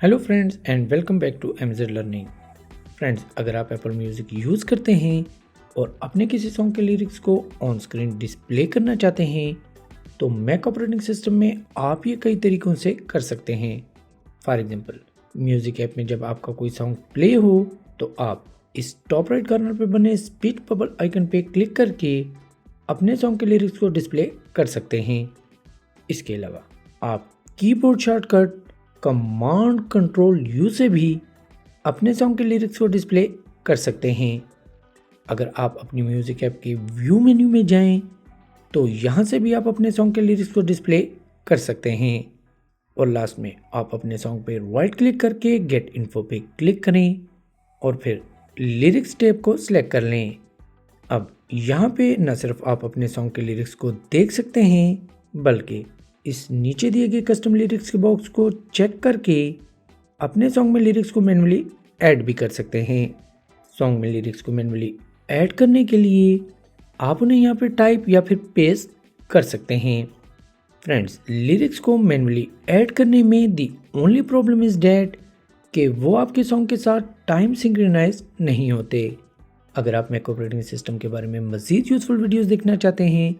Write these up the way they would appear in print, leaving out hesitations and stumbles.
Hello friends and welcome back to M Z learning. Friends, अगर आप Apple music use करते हैं और अपने किसी सॉन्ग के लिरिक्स को ऑन स्क्रीन डिस्प्ले करना चाहते हैं तो मैक ऑपरेटिंग सिस्टम में आप ये कई तरीक़ों से कर सकते हैं। फॉर एग्जांपल, म्यूज़िक ऐप में जब आपका कोई सॉन्ग प्ले हो तो आप इस टॉप राइट कॉर्नर पर बने स्पीच बबल आइकन पे क्लिक करके अपने सॉन्ग के लिरिक्स को डिस्प्ले कर सकते हैं। इसके अलावा आप keyboard shortcut command control you से भी अपने सॉन्ग के लिरिक्स को डिस्प्ले कर सकते हैं। अगर आप अपनी म्यूज़िक ऐप के व्यू मेन्यू में जाएं तो यहाँ से भी आप अपने सॉन्ग के लिरिक्स को डिस्प्ले कर सकते हैं। और लास्ट में आप अपने सॉन्ग पे राइट क्लिक करके गेट इन्फो पे क्लिक करें और फिर लिरिक्स टैब को सिलेक्ट कर लें। अब यहाँ पे न सिर्फ आप अपने सॉन्ग के लिरिक्स को देख सकते हैं बल्कि इस नीचे दिए गए कस्टम लिरिक्स के बॉक्स को चेक करके अपने सॉन्ग में लिरिक्स को मैन्युअली ऐड भी कर सकते हैं। सॉन्ग में लिरिक्स को मैन्युअली ऐड करने के लिए आप उन्हें यहाँ पे टाइप या फिर पेस्ट कर सकते हैं। फ्रेंड्स, लिरिक्स को मैन्युअली ऐड करने में the only problem is that कि वो आपके सॉन्ग के साथ टाइम सिंक्रोनाइज नहीं होते। अगर आप मैक ऑपरेटिंग सिस्टम के बारे में मज़ीद यूज़फुल वीडियोज़ देखना चाहते हैं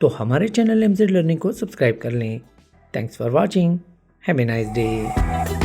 तो हमारे चैनल एमजेड लर्निंग को सब्सक्राइब कर लें। Thanks for watching. Have a nice day.